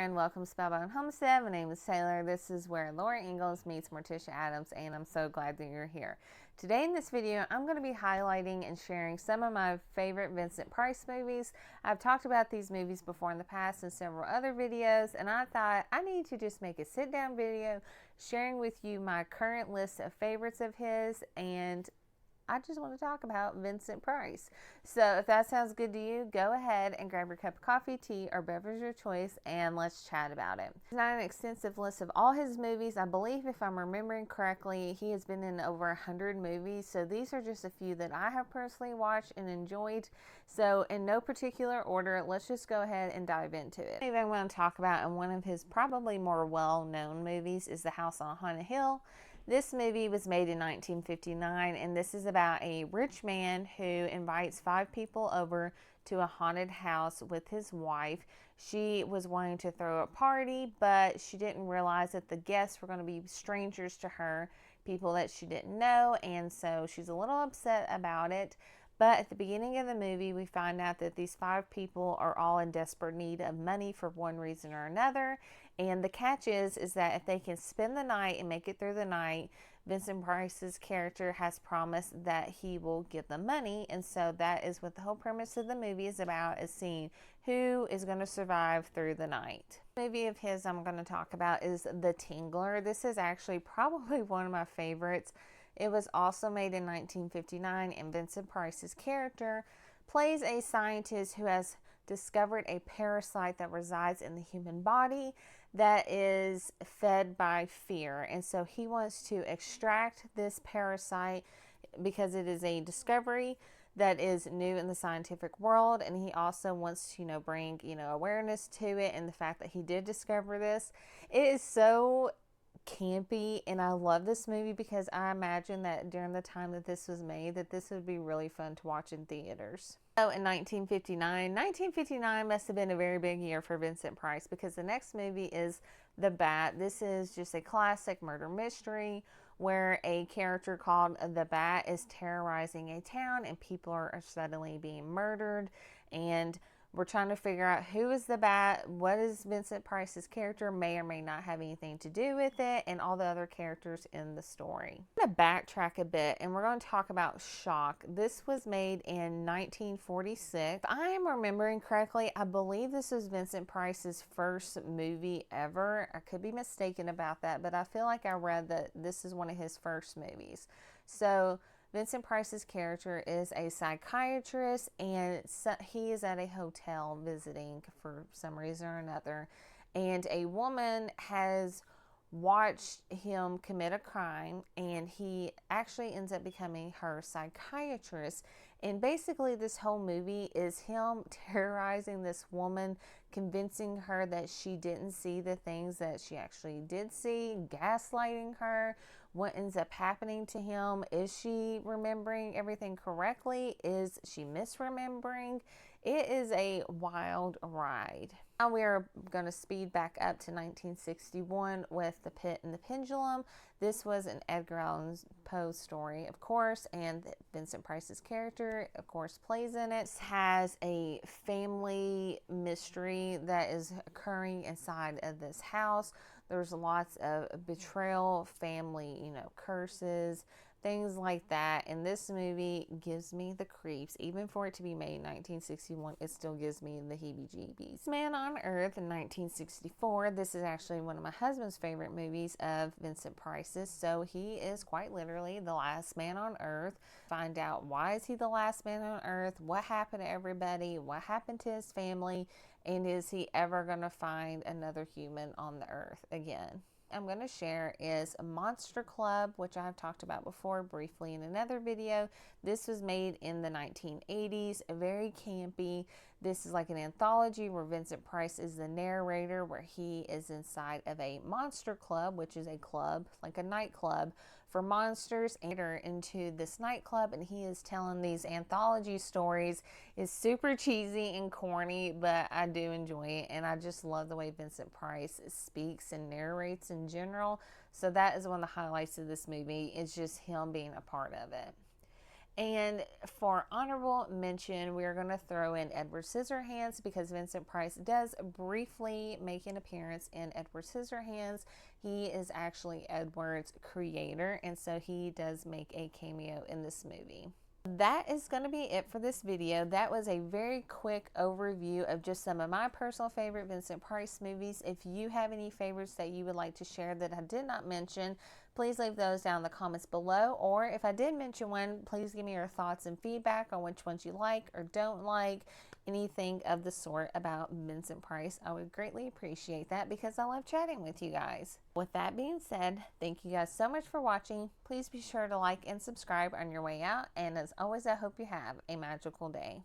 friend, welcome to Spellbound Homestead. My name is Taylor. This is where Laura Ingalls meets Morticia Addams, and I'm so glad that you're here. Today in this video, I'm going to be highlighting and sharing some of my favorite Vincent Price movies. I've talked about these movies before in the past in several other videos, and I thought I need to just make a sit-down video sharing with you my current list of favorites of his, and I just want to talk about Vincent Price. So if that sounds good to you, go ahead and grab your cup of coffee, tea, or beverage of your choice, and let's chat about it. It's not an extensive list of all his movies. I believe, if I'm remembering correctly, he has been in over 100 movies. So these are just a few that I have personally watched and enjoyed. So in no particular order, let's just go ahead and dive into it. The movie I want to talk about, and one of his probably more well-known movies, is The House on Haunted Hill. This movie was made in 1959, and this is about a rich man who invites 5 people over to a haunted house with his wife. She was wanting to throw a party, but she didn't realize that the guests were going to be strangers to her, people that she didn't know, and so she's a little upset about it. But at the beginning of the movie, we find out that these 5 people are all in desperate need of money for one reason or another. And the catch is that if they can spend the night and make it through the night, Vincent Price's character has promised that he will give them money. And so that is what the whole premise of the movie is about, is seeing who is going to survive through the night. The movie of his I'm going to talk about is The Tingler. This is actually probably one of my favorites. It was also made in 1959, and Vincent Price's character plays a scientist who has discovered a parasite that resides in the human body that is fed by fear. And so he wants to extract this parasite because it is a discovery that is new in the scientific world, and he also wants to bring awareness to it and the fact that he did discover this. It is so campy, and I love this movie because I imagine that during the time that this was made, that this would be really fun to watch in theaters. So in 1959 must have been a very big year for Vincent Price, because the next movie is The Bat. This is just a classic murder mystery where a character called The Bat is terrorizing a town, and people are suddenly being murdered, and we're trying to figure out who is the Bat, what is Vincent Price's character, may or may not have anything to do with it, and all the other characters in the story. I'm going to backtrack a bit, and we're going to talk about Shock. This was made in 1946. If I am remembering correctly, I believe this was Vincent Price's first movie ever. I could be mistaken about that, but I feel like I read that this is one of his first movies. So Vincent Price's character is a psychiatrist, and he is at a hotel visiting for some reason or another, and a woman has watched him commit a crime, and he actually ends up becoming her psychiatrist. And basically this whole movie is him terrorizing this woman, convincing her that she didn't see the things that she actually did see, gaslighting her. What ends up happening to him? Is she remembering everything correctly? Is she misremembering? It is a wild ride. Now we are going to speed back up to 1961 with The Pit and the Pendulum. This was an Edgar Allan Poe story, of course, and Vincent Price's character, of course, plays in it. It has a family mystery that is occurring inside of this house. There's lots of betrayal, family, curses, things like that. And this movie gives me the creeps. Even for it to be made in 1961, it still gives me the heebie-jeebies. Man on Earth in 1964. This is actually one of my husband's favorite movies of Vincent Price's. So he is quite literally the last man on Earth. Find out, why is he the last man on Earth? What happened to everybody? What happened to his family? And is he ever going to find another human on the earth again? I'm going to share is Monster Club, which I have talked about before briefly in another video. This was made in the 1980s, very campy. This is like an anthology where Vincent Price is the narrator, where he is inside of a monster club, which is a club, like a nightclub for monsters, enter into this nightclub, and he is telling these anthology stories. It's super cheesy and corny, but I do enjoy it, and I just love the way Vincent Price speaks and narrates in general. So that is one of the highlights of this movie, is just him being a part of it. And for honorable mention, we're going to throw in Edward Scissorhands, because Vincent Price does briefly make an appearance in Edward Scissorhands. He is actually Edward's creator, and so he does make a cameo in this movie. That is going to be it for this video. That was a very quick overview of just some of my personal favorite Vincent Price movies. If you have any favorites that you would like to share that I did not mention, please leave those down in the comments below. Or if I did mention one, please give me your thoughts and feedback on which ones you like or don't like. Anything of the sort about Vincent Price. I would greatly appreciate that, because I love chatting with you guys. With that being said, thank you guys so much for watching. Please be sure to like and subscribe on your way out. And as always, I hope you have a magical day.